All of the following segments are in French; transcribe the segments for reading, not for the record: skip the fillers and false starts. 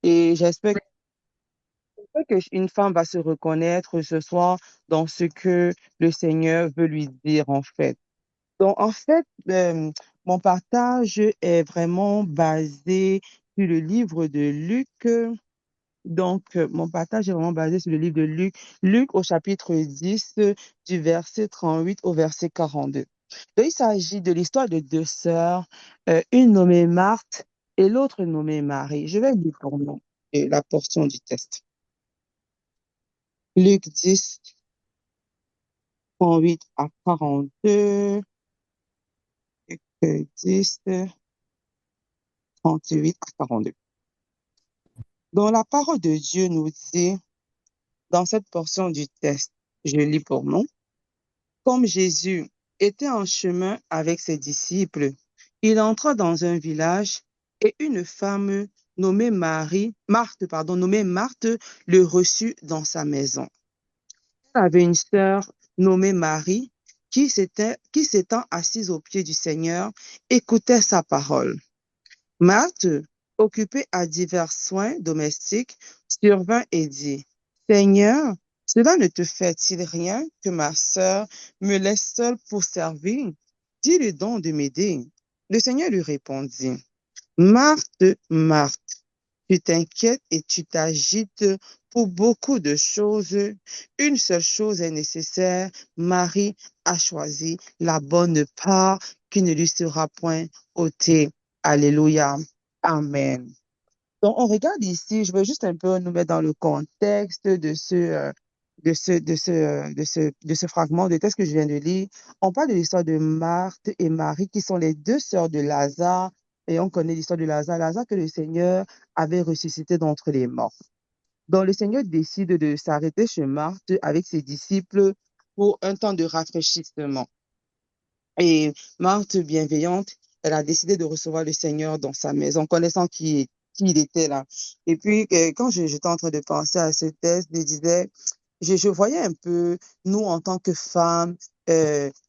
Et j'espère qu'une femme va se reconnaître ce soir dans ce que le Seigneur veut lui dire, en fait. Donc, en fait, mon partage est vraiment basé sur le livre de Luc. Mon partage est vraiment basé sur le livre de Luc. Luc au chapitre 10, du verset 38 au verset 42. Donc, il s'agit de l'histoire de deux sœurs, une nommée Marthe et l'autre nommée Marie. Je vais lire pour nous la portion du texte. Luc 10, 38 à 42, Luc 10, 38 à 42. Donc, la parole de Dieu nous dit, dans cette portion du texte, je lis pour nous, comme Jésus était en chemin avec ses disciples, il entra dans un village et une femme nommée Marthe, le reçut dans sa maison. Elle avait une sœur nommée Marie qui s'étant assise aux pieds du Seigneur, écoutait sa parole. Marthe, occupée à divers soins domestiques, survint et dit, Seigneur, cela ne te fait-il rien que ma sœur me laisse seule pour servir? Dis-lui donc de m'aider. Le Seigneur lui répondit, Marthe, Marthe, tu t'inquiètes et tu t'agites pour beaucoup de choses. Une seule chose est nécessaire. Marie a choisi la bonne part qui ne lui sera point ôtée. Alléluia. Amen. Donc, on regarde ici, je veux juste un peu nous mettre dans le contexte de ce fragment de texte que je viens de lire. On parle de l'histoire de Marthe et Marie, qui sont les deux sœurs de Lazare. Et on connaît l'histoire de Lazare, Lazare que le Seigneur avait ressuscité d'entre les morts. Donc, le Seigneur décide de s'arrêter chez Marthe avec ses disciples pour un temps de rafraîchissement. Et Marthe, bienveillante, elle a décidé de recevoir le Seigneur dans sa maison, connaissant qui il était là. Et puis, quand j'étais en train de penser à ce texte, je disais, je voyais un peu, nous, en tant que femmes,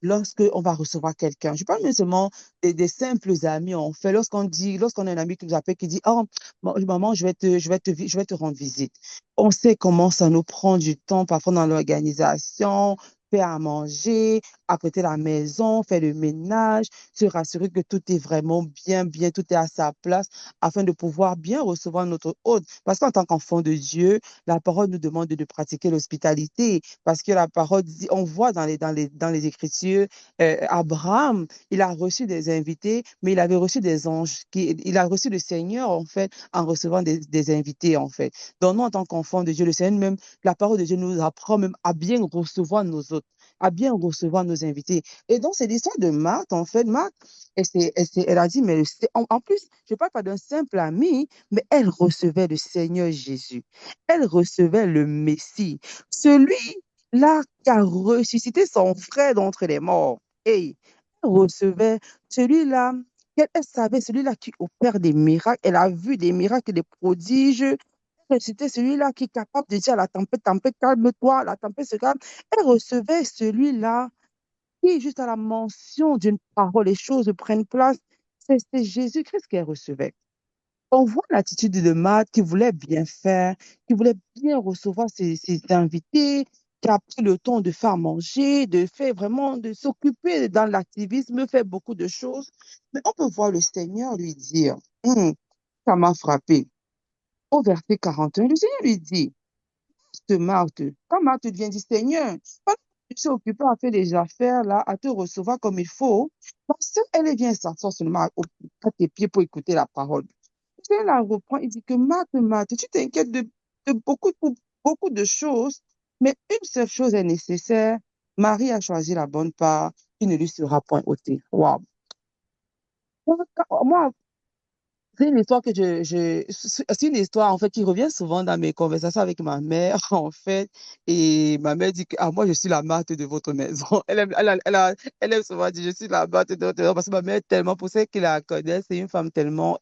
lorsque on va recevoir quelqu'un, je parle même seulement des simples amis, on fait, lorsqu'on a un ami qui nous appelle, qui dit, oh, maman, je vais te rendre visite. On sait comment ça nous prend du temps, parfois dans l'organisation, faire à manger, apprêter la maison, faire le ménage, se rassurer que tout est vraiment bien, tout est à sa place afin de pouvoir bien recevoir notre hôte. Parce qu'en tant qu'enfant de Dieu, la parole nous demande de pratiquer l'hospitalité. Parce que la parole dit, on voit dans les Écritures, Abraham, il a reçu des invités, mais il avait reçu des anges. Il a reçu le Seigneur, en fait, en recevant des invités, en fait. Donc, nous, en tant qu'enfants de Dieu, le Seigneur même, la parole de Dieu nous apprend même à bien recevoir nos hôtes, à bien recevoir nos invités. Et donc, c'est l'histoire de Marthe, en fait. Marthe, elle a dit, mais en plus, je ne parle pas d'un simple ami, mais elle recevait le Seigneur Jésus. Elle recevait le Messie, celui-là qui a ressuscité son frère d'entre les morts. Et elle recevait celui-là, elle savait, celui-là qui opère des miracles. Elle a vu des miracles, des prodiges. C'était celui-là qui est capable de dire à la tempête, tempête, calme-toi, la tempête se calme. Elle recevait celui-là qui, juste à la mention d'une parole, les choses prennent place. C'est Jésus-Christ qu'elle recevait. On voit l'attitude de Marthe qui voulait bien faire, qui voulait bien recevoir ses invités, qui a pris le temps de faire manger, de faire vraiment, de s'occuper dans l'activisme, faire beaucoup de choses. Mais on peut voir le Seigneur lui dire, ça m'a frappé. Au verset 41, le Seigneur lui dit, Marthe, quand Marthe vient dire, Seigneur, quand je suis occupée à faire des affaires, là, à te recevoir comme il faut, parce qu'elle vient s'asseoir seulement à tes pieds pour écouter la parole. Elle la reprend, il dit que Marthe, Marthe, tu t'inquiètes de beaucoup de choses, mais une seule chose est nécessaire. Marie a choisi la bonne part qui ne lui sera point ôtée. Wow. Moi, c'est une histoire c'est une histoire en fait qui revient souvent dans mes conversations avec ma mère en fait, et ma mère dit que ah, moi je suis la Marthe de votre maison. Elle aime souvent dire je suis la Marthe de votre maison parce que ma mère est tellement, pour ceux qui la connaissent, c'est une femme tellement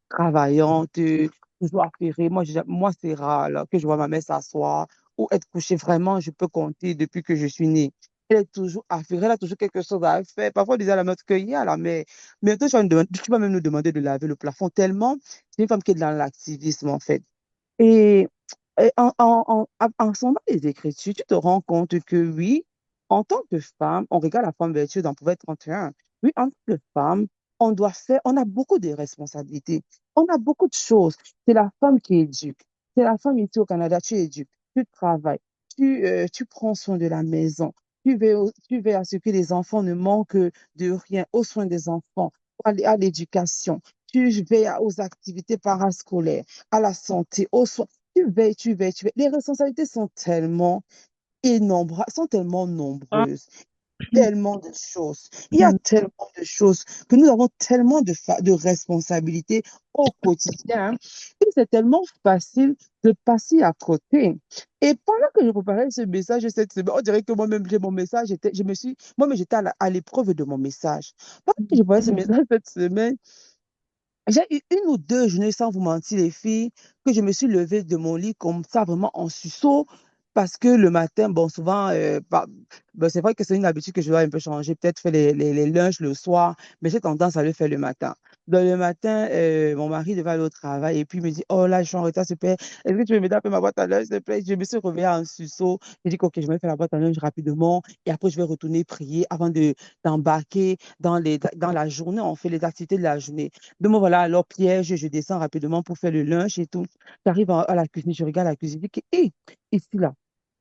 travaillante, toujours affairée. Moi c'est rare là, que je vois ma mère s'asseoir ou être couchée. Vraiment, je peux compter depuis que je suis née. Elle est toujours affairée, elle a toujours quelque chose à faire. Parfois, on disait à la meute qu'il y a là, mais toi, tu vas même nous demander de laver le plafond tellement c'est une femme qui est dans l'activisme, en fait. Et, en sondant les Écritures, tu te rends compte que oui, en tant que femme, on regarde la femme vertueuse dans Proverbe 31. Oui, en tant que femme, on doit faire, on a beaucoup de responsabilités. On a beaucoup de choses. C'est la femme qui éduque. C'est la femme ici au Canada, tu éduques, tu travailles, tu prends soin de la maison. Tu veilles à ce que les enfants ne manquent de rien, aux soins des enfants, à l'éducation. Tu veilles aux activités parascolaires à la santé, aux soins. Tu veilles, tu veilles, tu veilles. Les responsabilités sont tellement nombreuses, tellement de choses. Il y a tellement de choses que nous avons tellement de responsabilités au quotidien que c'est tellement facile de passer à côté. Et pendant que je préparais ce message cette semaine, on dirait que moi-même, j'ai mon message, moi-même, j'étais à l'épreuve de mon message. Pendant que je préparais ce message cette semaine, j'ai eu une ou deux journées, sans vous mentir, les filles, que je me suis levée de mon lit comme ça, vraiment en sursaut, parce que le matin, bon, souvent, c'est vrai que c'est une habitude que je dois un peu changer, peut-être faire les lunchs le soir, mais j'ai tendance à le faire le matin. Dans le matin, mon mari devait aller au travail et puis il me dit, oh là, je suis en retard, s'il te plaît, est-ce que tu veux m'aider à faire ma boîte à lunch, s'il te plaît? Je me suis réveillée en sursaut, j'ai dit, ok, je vais faire la boîte à lunch rapidement et après, je vais retourner prier avant d'embarquer dans la journée, on fait les activités de la journée. Donc, moi, voilà, alors piège, je descends rapidement pour faire le lunch et tout. J'arrive à la cuisine, je regarde la cuisine, je dis que, hé, ici, là,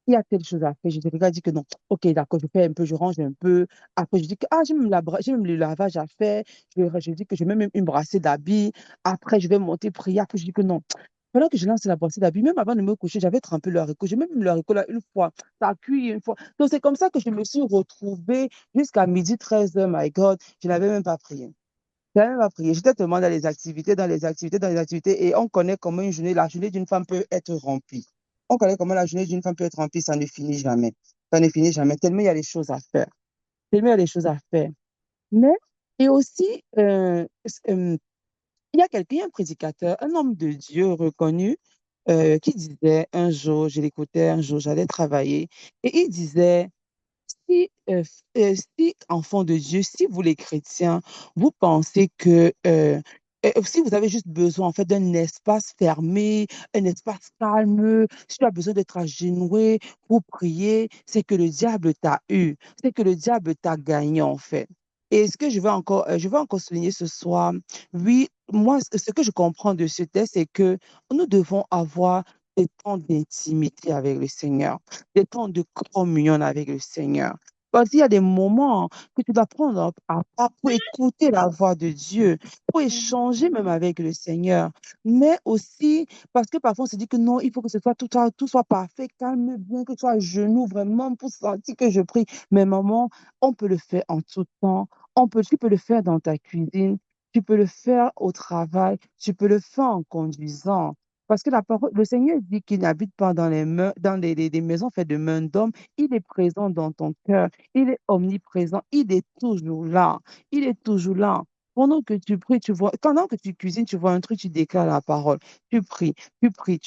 il y a telle chose à faire. Je te regarde, je dis que non. Ok, d'accord, je fais un peu, je range un peu. Après, je dis que, ah, j'ai même le lavage à faire. Je dis que je mets même une brassée d'habits. Après, je vais monter prier. Après, je dis que non. Pendant que je lance la brassée d'habits, même avant de me coucher, j'avais trempé le haricot. J'ai même mis le haricot là une fois. Ça a cuit une fois. Donc, c'est comme ça que je me suis retrouvée jusqu'à midi 13h. My God, je n'avais même pas prié. J'avais même pas prié. J'étais tellement dans les activités, dans les activités, dans les activités. Et on connaît comment la journée d'une femme peut être remplie. On connaît comment la journée d'une femme peut être remplie. Ça ne finit jamais. Ça ne finit jamais. Tellement il y a des choses à faire. Tellement il y a des choses à faire. Mais, et aussi, il y a quelqu'un, un prédicateur, un homme de Dieu reconnu, qui disait un jour, je l'écoutais un jour, j'allais travailler, et il disait, si, enfants de Dieu, si vous les chrétiens, vous pensez que si vous avez juste besoin en fait d'un espace fermé, un espace calme, si tu as besoin d'être agenoué pour prier, c'est que le diable t'a eu, c'est que le diable t'a gagné en fait. Et ce que je vais encore souligner ce soir, oui, moi, ce que je comprends de ce texte, c'est que nous devons avoir des temps d'intimité avec le Seigneur, des temps de communion avec le Seigneur. Parce qu'il y a des moments que tu dois prendre à part pour écouter la voix de Dieu, pour échanger même avec le Seigneur. Mais aussi, parce que parfois on se dit que non, il faut que tout soit parfait, calme bien, que tu sois à genoux vraiment pour sentir que je prie. Mais maman, on peut le faire en tout temps. Tu peux le faire dans ta cuisine, tu peux le faire au travail, tu peux le faire en conduisant. Parce que le Seigneur dit qu'il n'habite pas dans des maisons faites de main d'homme. Il est présent dans ton cœur. Il est omniprésent. Il est toujours là. Il est toujours là. Pendant que tu pries, pendant que tu cuisines, tu vois un truc, tu déclares la parole. Tu pries, tu pries,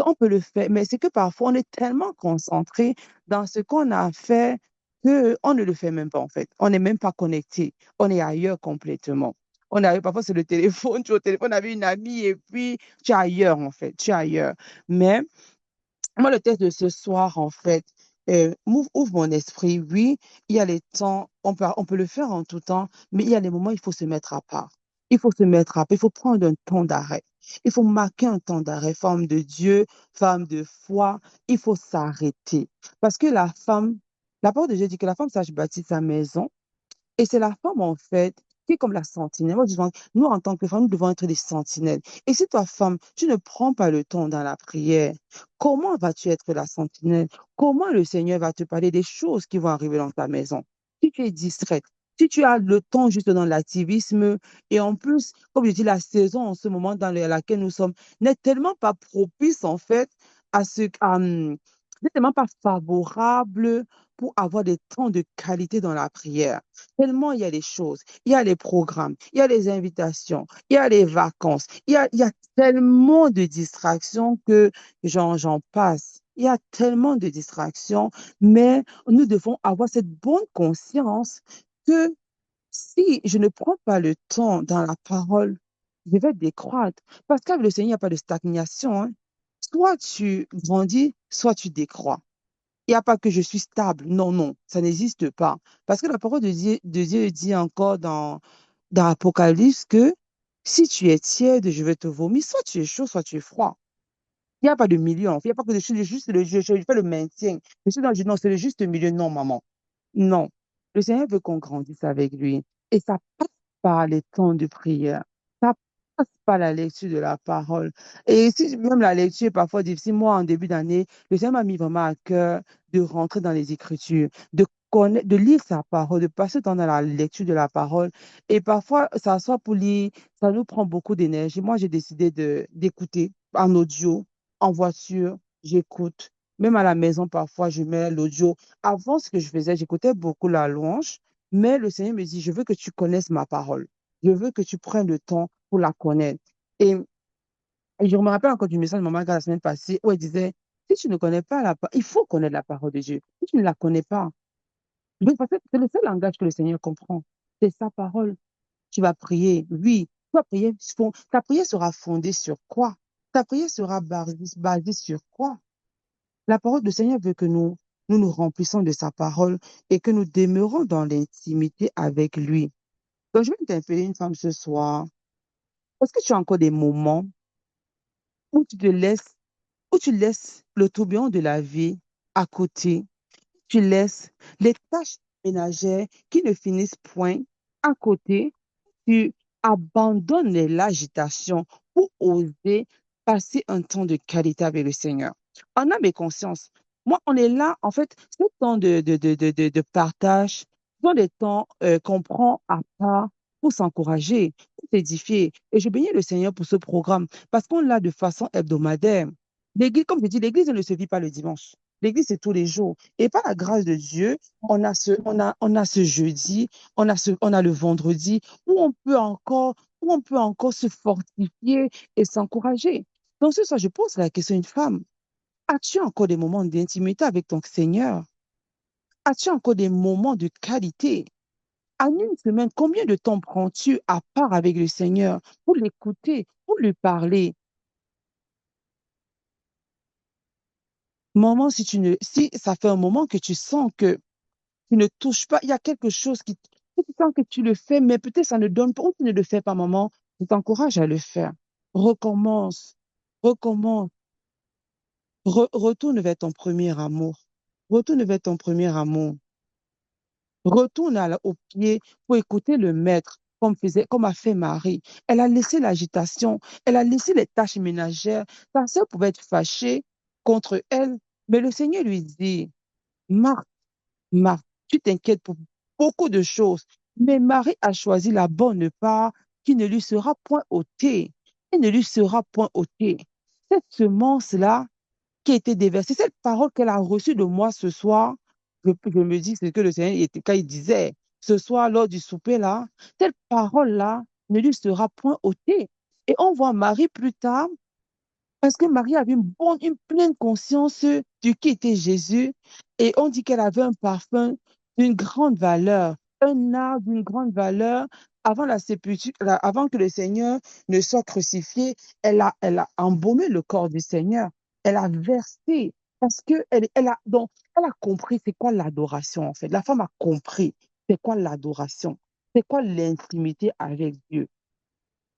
on peut le faire, mais c'est que parfois on est tellement concentré dans ce qu'on a fait qu'on ne le fait même pas en fait. On n'est même pas connecté. On est ailleurs complètement. On arrive, parfois c'est le téléphone, tu es au téléphone avec une amie et puis tu es ailleurs en fait, tu es ailleurs. Mais moi, le texte de ce soir, en fait, ouvre mon esprit. Oui, il y a les temps, on peut le faire en tout temps, mais il y a les moments où il faut se mettre à part. Il faut se mettre à part, il faut prendre un temps d'arrêt. Il faut marquer un temps d'arrêt. Femme de Dieu, femme de foi, il faut s'arrêter. Parce que la parole de Dieu dit que la femme sache bâtir sa maison, et c'est la femme, en fait, qui est comme la sentinelle. Moi, je dis, nous, en tant que femmes, nous devons être des sentinelles. Et si toi, femme, tu ne prends pas le temps dans la prière, comment vas-tu être la sentinelle? Comment le Seigneur va te parler des choses qui vont arriver dans ta maison? Si tu es distraite, si tu as le temps juste dans l'activisme, et en plus, comme je dis, la saison en ce moment laquelle nous sommes n'est tellement pas propice, en fait, n'est tellement pas favorable pour avoir des temps de qualité dans la prière. Tellement il y a des choses, il y a les programmes, il y a les invitations, il y a les vacances, il y a tellement de distractions que j'en passe. Il y a tellement de distractions, mais nous devons avoir cette bonne conscience que si je ne prends pas le temps dans la parole, je vais décroître. Parce qu'avec le Seigneur, il n'y a pas de stagnation, hein. Soit tu grandis, soit tu décroît. Il n'y a pas que je suis stable. Non, non, ça n'existe pas. Parce que la parole de Dieu dit encore dans Apocalypse que si tu es tiède, je vais te vomir. Soit tu es chaud, soit tu es froid. Il n'y a pas de milieu. Il n'y a pas que je suis juste je fais le maintien. Je suis dans le non, c'est le juste milieu. Non, maman. Non. Le Seigneur veut qu'on grandisse avec lui. Et ça passe par les temps de prière. Ça passe par la lecture de la parole. Et si même la lecture est parfois difficile, moi, en début d'année, le Seigneur m'a mis vraiment à cœur de rentrer dans les Écritures, de connaître, de lire sa parole, de passer dans la lecture de la parole. Et parfois, ça soit pour lire, ça nous prend beaucoup d'énergie. Moi, j'ai décidé d'écouter en audio, en voiture, j'écoute. Même à la maison, parfois, je mets l'audio. Avant, ce que je faisais, j'écoutais beaucoup la louange, mais le Seigneur me dit, je veux que tu connaisses ma parole. Je veux que tu prennes le temps pour la connaître. Et, et je me rappelle encore du message de maman la semaine passée où elle disait, si tu ne connais pas il faut connaître la parole de Dieu. Si tu ne la connais pas, parce que c'est le seul langage que le Seigneur comprend. C'est sa parole. Tu vas prier, oui. Tu vas prier, ta prière sera fondée sur quoi? Ta prière sera basée sur quoi? La parole du Seigneur veut que nous remplissons de sa parole et que nous demeurons dans l'intimité avec lui. Donc, je vais t'interpeller une femme ce soir. Est-ce que tu as encore des moments où où tu laisses le tourbillon de la vie à côté? Tu laisses les tâches ménagères qui ne finissent point à côté. Tu abandonnes l'agitation pour oser passer un temps de qualité avec le Seigneur. En âme et conscience, moi, on est là, en fait, ce temps de partage, ce sont des temps qu'on prend à part pour s'encourager, pour s'édifier. Et je bénis le Seigneur pour ce programme parce qu'on l'a de façon hebdomadaire. L'église, comme je dis, l'église ne se vit pas le dimanche. L'église, c'est tous les jours. Et par la grâce de Dieu, on a ce jeudi, on a le vendredi où on peut encore se fortifier et s'encourager. Donc, ce soir, je pose la question à une femme. As-tu encore des moments d'intimité avec ton Seigneur? As-tu encore des moments de qualité? En une semaine, combien de temps prends-tu à part avec le Seigneur pour l'écouter, pour lui parler? Moment, si ça fait un moment que tu sens que tu ne touches pas, il y a quelque chose que tu sens que tu le fais, mais peut-être ça ne donne pas, ou tu ne le fais pas, maman, je t'encourage à le faire. Recommence, recommence, retourne vers ton premier amour. Retourne vers ton premier amour. Retourne au pied pour écouter le maître, comme a fait Marie. Elle a laissé l'agitation, elle a laissé les tâches ménagères. Sa sœur pouvait être fâchée contre elle, mais le Seigneur lui dit, Marthe, Marthe, tu t'inquiètes pour beaucoup de choses, mais Marie a choisi la bonne part qui ne lui sera point ôtée. Elle ne lui sera point ôtée. Cette semence-là qui a été déversée, cette parole qu'elle a reçue de moi ce soir, je me dis c'est que le Seigneur, quand il disait ce soir lors du souper là, cette parole-là ne lui sera point ôtée. Et on voit Marie plus tard parce que Marie avait une pleine conscience de qui était Jésus et on dit qu'elle avait un parfum d'une grande valeur, un art d'une grande valeur. Avant la sépulture, avant que le Seigneur ne soit crucifié, elle a embaumé le corps du Seigneur. Elle a versé parce que elle a compris c'est quoi l'adoration en fait. La femme a compris c'est quoi l'adoration, c'est quoi l'intimité avec Dieu.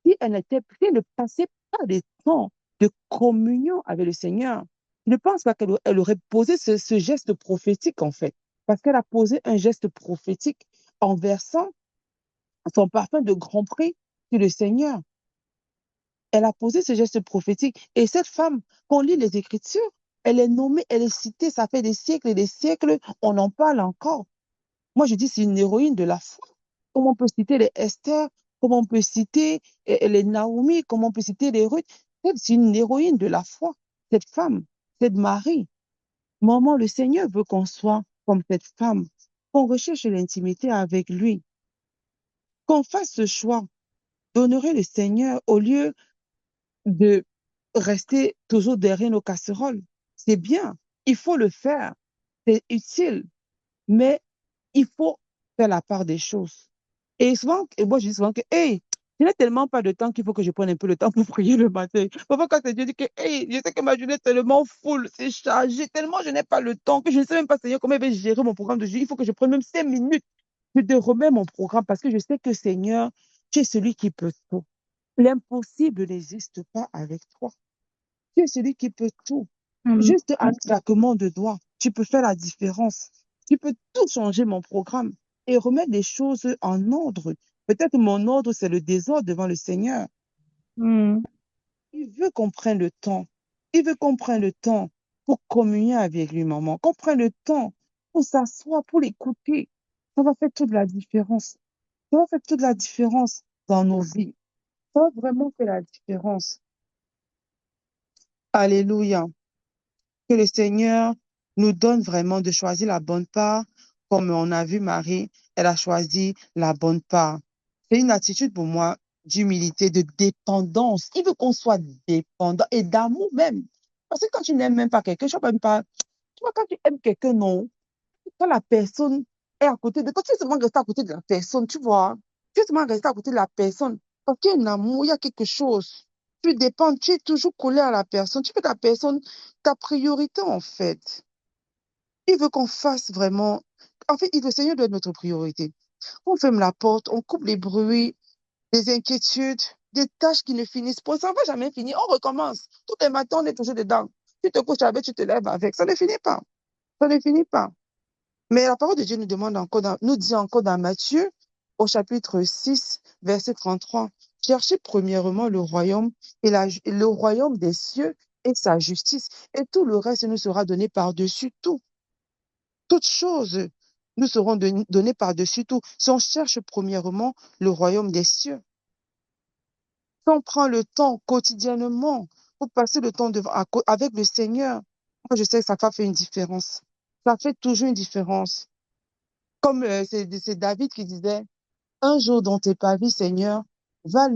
Si elle ne passait pas des temps de communion avec le Seigneur, je ne pense pas elle aurait posé ce geste prophétique, en fait. Parce qu'elle a posé un geste prophétique en versant son parfum de grand prix sur le Seigneur. Elle a posé ce geste prophétique. Et cette femme, quand on lit les Écritures, elle est nommée, elle est citée, ça fait des siècles et des siècles, on en parle encore. Moi, je dis, c'est une héroïne de la foi. Comment on peut citer les Esther, comment on peut citer les Naomi, comment on peut citer les Ruth. C'est une héroïne de la foi, cette femme, cette Marie. Maman, le Seigneur veut qu'on soit comme cette femme, qu'on recherche l'intimité avec lui, qu'on fasse ce choix d'honorer le Seigneur au lieu de rester toujours derrière nos casseroles. C'est bien, Il faut le faire. C'est utile, mais il faut faire la part des choses. Et souvent, et moi, je dis souvent que, hey, je n'ai tellement pas de temps qu'il faut que je prenne un peu le temps pour prier le matin. Parfois, quand Dieu dit que, hey, je sais que ma journée est tellement full, c'est chargé, tellement je n'ai pas le temps, que je ne sais même pas, Seigneur, comment il va gérer mon programme de jour. Il faut que je prenne même 5 minutes. Je te remets mon programme parce que je sais que, Seigneur, tu es celui qui peut tout. L'impossible n'existe pas avec toi. Tu es celui qui peut tout. Amen. Juste un claquement de doigts, tu peux faire la différence. Tu peux tout changer mon programme et remettre les choses en ordre. Peut-être mon ordre, c'est le désordre devant le Seigneur. Mm. Il veut qu'on prenne le temps. Il veut qu'on prenne le temps pour communier avec lui, maman. Qu'on prenne le temps pour s'asseoir, pour l'écouter. Ça va faire toute la différence. Ça va faire toute la différence dans nos vies. Ça va vraiment faire la différence. Alléluia. Que le Seigneur nous donne vraiment de choisir la bonne part, comme on a vu Marie, elle a choisi la bonne part. C'est une attitude pour moi d'humilité, de dépendance. Il veut qu'on soit dépendant et d'amour même. Parce que quand tu n'aimes même pas quelqu'un, je ne sais même pas, tu vois, quand tu aimes quelqu'un, non, quand la personne est à côté de toi, tu es seulement resté à côté de la personne, tu vois. Tu es seulement resté à côté de la personne. Parce qu'il y a un amour, il y a quelque chose. Tu dépends, tu es toujours collé à la personne. Tu fais de la personne ta priorité, en fait. Il veut qu'on fasse vraiment. En fait, le Seigneur doit être notre priorité. On ferme la porte, on coupe les bruits, les inquiétudes, des tâches qui ne finissent pas. Ça ne va jamais finir. On recommence. Tous les matins, on est toujours dedans. Tu te couches avec, tu te lèves avec. Ça ne finit pas. Ça ne finit pas. Mais la parole de Dieu nous demande encore, nous dit encore dans Matthieu, au chapitre 6, verset 33, cherchez premièrement le royaume et le royaume des cieux et sa justice, et tout le reste nous sera donné par-dessus tout. Toutes choses nous seront données par-dessus tout. Si on cherche premièrement le royaume des cieux, si on prend le temps quotidiennement pour passer le temps avec le Seigneur, moi je sais que ça fait une différence. Ça fait toujours une différence. Comme c'est David qui disait, un jour dans tes pavis, Seigneur, vaut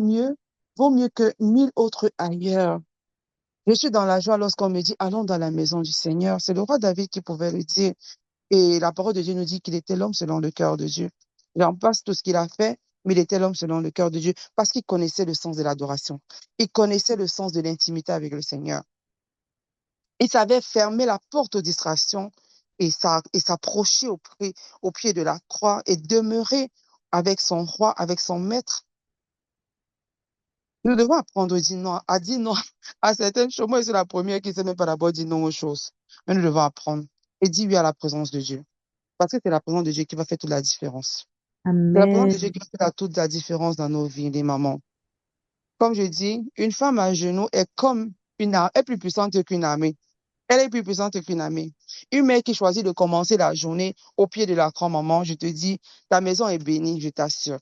mieux que 1000 autres ailleurs. Je suis dans la joie lorsqu'on me dit, allons dans la maison du Seigneur. C'est le roi David qui pouvait le dire. Et la parole de Dieu nous dit qu'il était l'homme selon le cœur de Dieu. J'en passe tout ce qu'il a fait, mais il était l'homme selon le cœur de Dieu parce qu'il connaissait le sens de l'adoration. Il connaissait le sens de l'intimité avec le Seigneur. Il savait fermer la porte aux distractions et s'approcher au pied de la croix et demeurer avec son roi, avec son maître. Nous devons apprendre à dire non à certaines choses. Moi, je suis la première qui ne sait même pas d'abord dire non aux choses. Mais nous devons apprendre et dire oui à la présence de Dieu. Parce que c'est la présence de Dieu qui va faire toute la différence. C'est la présence de Dieu Amen. qui fait toute la différence dans nos vies, les mamans. Comme je dis, une femme à genoux est comme est plus puissante qu'une armée. Elle est plus puissante qu'une armée. Une mère qui choisit de commencer la journée au pied de la croix, maman, je te dis, ta maison est bénie, je t'assure.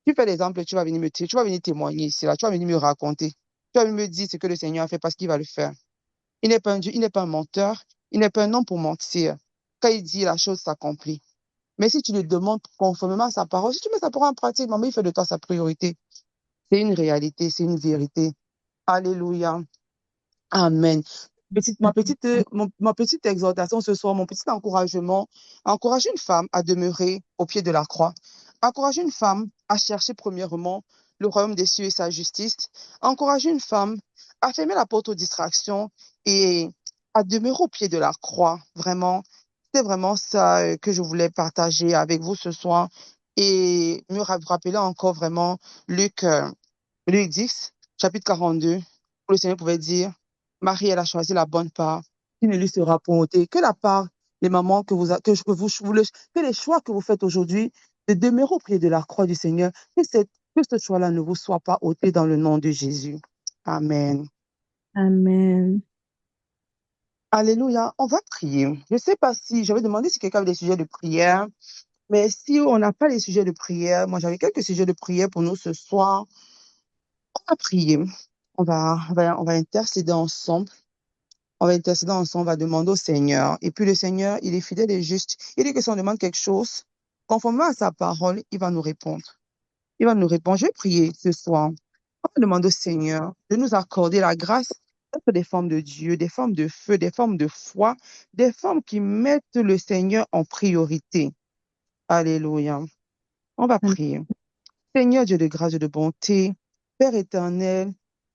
Tu fais l'exemple, tu vas venir témoigner ici, là, tu vas venir me raconter. Tu vas venir me dire ce que le Seigneur a fait parce qu'il va le faire. Il n'est pas un Dieu, il n'est pas un menteur, il n'est pas un homme pour mentir. Quand il dit la chose s'accomplit. Mais si tu lui demandes conformément à sa parole, si tu mets sa parole en pratique, maman, il fait de toi sa priorité. C'est une réalité, c'est une vérité. Alléluia. Amen. Ma petite exhortation ce soir, mon petit encouragement, encourage une femme à demeurer au pied de la croix. Encourage une femme à chercher premièrement le royaume des cieux et sa justice. Encourage une femme à fermer la porte aux distractions et à demeurer au pied de la croix. Vraiment, c'est vraiment ça que je voulais partager avec vous ce soir et me rappeler encore vraiment Luc, Luc 10, chapitre 42, où le Seigneur pouvait dire, Marie, elle a choisi la bonne part, qui ne lui sera point ôtée. Que la part, les mamans, que les choix que vous faites aujourd'hui, de demeurer au pied de la croix du Seigneur, que ce choix-là ne vous soit pas ôté dans le nom de Jésus. Amen. Amen. Alléluia. On va prier. Je ne sais pas si, j'avais demandé si quelqu'un avait des sujets de prière, mais si on n'a pas les sujets de prière, moi j'avais quelques sujets de prière pour nous ce soir. On va prier. On va intercéder ensemble. On va intercéder ensemble, on va demander au Seigneur. Et puis le Seigneur, il est fidèle et juste. Il dit que si on demande quelque chose, conformément à sa parole, il va nous répondre. Il va nous répondre. Je vais prier ce soir. On va demander au Seigneur de nous accorder la grâce Être des femmes de Dieu, des femmes de feu, des femmes de foi, des femmes qui mettent le Seigneur en priorité. Alléluia. On va prier. Seigneur Dieu de grâce et de bonté, Père éternel,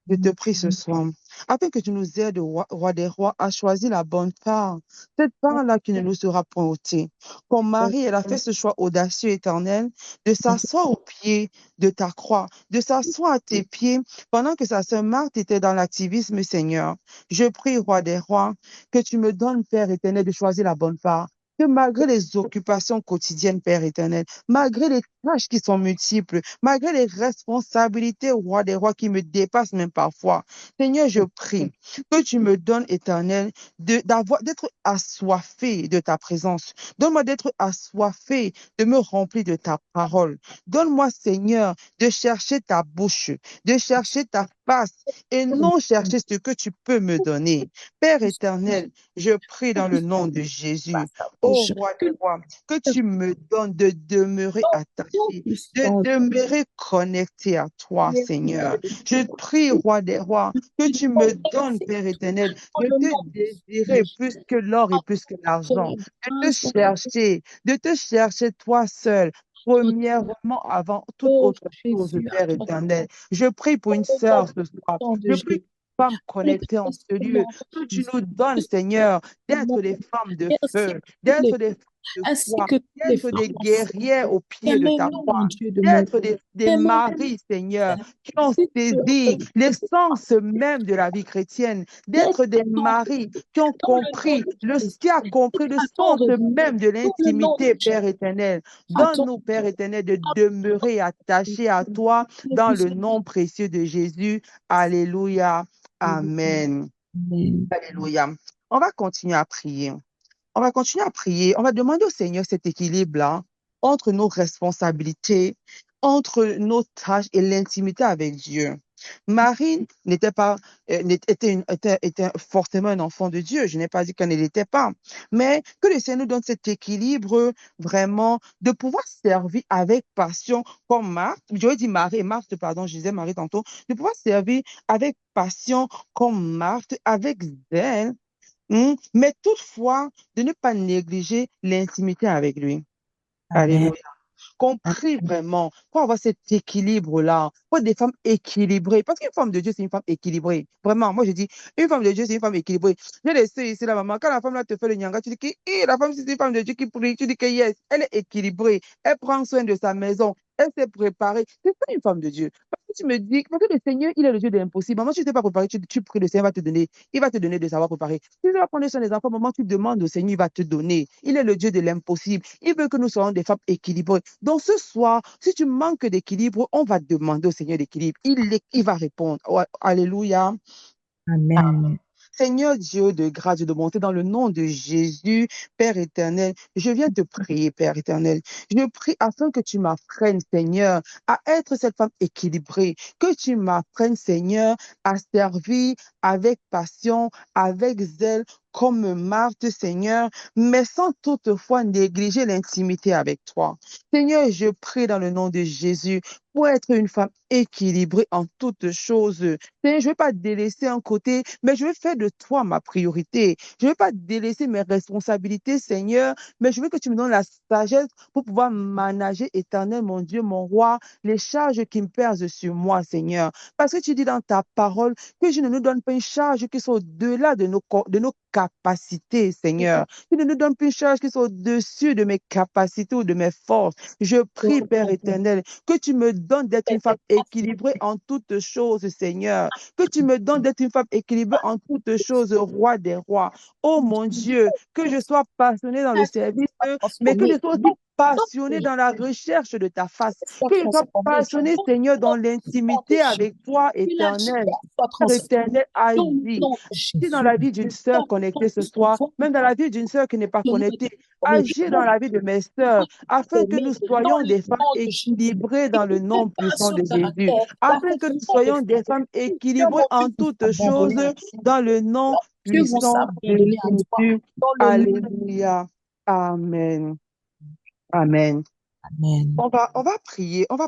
je te prie ce soir, afin que tu nous aides, roi des rois, à choisir la bonne part, cette part-là qui ne nous sera point ôtée. Comme Marie, elle a fait ce choix audacieux, éternel, de s'asseoir au pied de ta croix, de s'asseoir à tes pieds, pendant que sa sœur Marthe était dans l'activisme, Seigneur. Je prie, roi des rois, que tu me donnes, Père éternel, de choisir la bonne part. Que malgré les occupations quotidiennes, Père éternel, malgré les tâches qui sont multiples, malgré les responsabilités, roi des rois, qui me dépassent même parfois. Seigneur, je prie que tu me donnes, éternel, d'être assoiffé de ta présence. Donne-moi d'être assoiffé, de me remplir de ta parole. Donne-moi, Seigneur, de chercher ta bouche, de chercher ta face et non chercher ce que tu peux me donner. Père éternel, je prie dans le nom de Jésus, ô roi des rois, que tu me donnes de demeurer attaché, de demeurer connecté à toi, Seigneur. Je prie, roi des rois, que tu me donnes, Père éternel, de te désirer plus que l'or et plus que l'argent, de te chercher toi seul. Premièrement, avant toute autre chose, Père éternel, je prie pour une sœur ce soir. Je prie pour une femme connectée en ce lieu. Que tu nous donnes, Seigneur, d'être des femmes de feu, d'être des femmes de foi, d'être des guerrières au pied de ta croix, d'être des maris, Seigneur, qui ont saisi l'essence même de la vie chrétienne, d'être des maris qui a compris le sens même de l'intimité, Père éternel. Donne-nous, Père éternel, de demeurer attachés à toi dans le nom précieux de Jésus. Alléluia. Amen. Alléluia. On va continuer à prier. On va continuer à prier. On va demander au Seigneur cet équilibre-là entre nos responsabilités, entre nos tâches et l'intimité avec Dieu. Marie n'était pas, était forcément un enfant de Dieu. Je n'ai pas dit qu'elle ne l'était pas. Mais que le Seigneur nous donne cet équilibre vraiment de pouvoir servir avec passion comme Marthe. J'aurais dit Marie, Marthe, pardon, je disais Marie tantôt. De pouvoir servir avec passion comme Marthe, avec zèle. Mais toutefois, de ne pas négliger l'intimité avec lui. Amen. Alléluia. Compris vraiment, pour avoir cet équilibre-là, pour être des femmes équilibrées. Parce qu'une femme de Dieu, c'est une femme équilibrée. Vraiment, moi je dis, une femme de Dieu, c'est une femme équilibrée. Je le sais ici, la maman, quand la femme là te fait le nyanga, tu dis que la femme, c'est une femme de Dieu qui prie, tu dis que yes, elle est équilibrée, elle prend soin de sa maison, elle s'est préparée. C'est ça une femme de Dieu. Parce que tu me dis, parce que le Seigneur, il est le Dieu de l'impossible. Maman, tu ne t'es pas préparé, tu pries, le Seigneur va te donner, il va te donner de savoir préparer. Si tu vas prendre soin des enfants, maman, tu demandes au Seigneur, il va te donner. Il est le Dieu de l'impossible. Il veut que nous soyons des femmes équilibrées. Donc ce soir, si tu manques d'équilibre, on va demander au Seigneur d'équilibre. Il va répondre. Ouais, alléluia. Amen. Seigneur Dieu de grâce et de bonté, dans le nom de Jésus, Père éternel, je viens te prier, Père éternel. Je prie afin que tu m'apprennes, Seigneur, à être cette femme équilibrée, que tu m'apprennes, Seigneur, à servir avec passion, avec zèle, comme Marthe, Seigneur, mais sans toutefois négliger l'intimité avec toi. Seigneur, je prie dans le nom de Jésus pour être une femme équilibrée en toutes choses. Seigneur, je ne veux pas délaisser un côté, mais je veux faire de toi ma priorité. Je ne veux pas délaisser mes responsabilités, Seigneur, mais je veux que tu me donnes la sagesse pour pouvoir manager, éternel, mon Dieu, mon roi, les charges qui me pèsent sur moi, Seigneur. Parce que tu dis dans ta parole que je ne nous donne pas une charge qui soit au-delà de nos capacités, Seigneur. Tu ne nous donnes pas une charge qui soit au-dessus de mes capacités ou de mes forces. Je prie, Père éternel, que tu me donnes d'être une femme équilibrée en toutes choses, Seigneur. Que tu me donnes d'être une femme équilibrée en toutes choses, roi des rois. Oh mon Dieu, que je sois passionnée dans le service, mais que je sois aussi passionnée dans la recherche de ta face. Que je sois passionnée, Seigneur, dans l'intimité avec toi, éternel. Père éternel, agis. Agis dans la vie d'une sœur connectée ce soir, même dans la vie d'une sœur qui n'est pas connectée. Agis dans la vie de mes sœurs, afin que nous soyons des femmes équilibrées dans le nom puissant de Jésus, afin que nous soyons des femmes équilibrées en toutes choses dans le nom puissant de Jésus. Alléluia. Amen. Amen. Amen. On va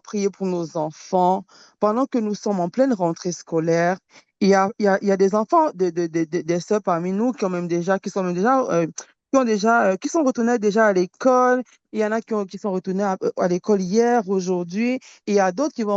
prier pour nos enfants pendant que nous sommes en pleine rentrée scolaire. Il y a des enfants, des sœurs parmi nous qui sont même déjà, qui sont retournés déjà à l'école. Il y en a qui sont retournés à l'école hier, aujourd'hui. Et il y a d'autres qui vont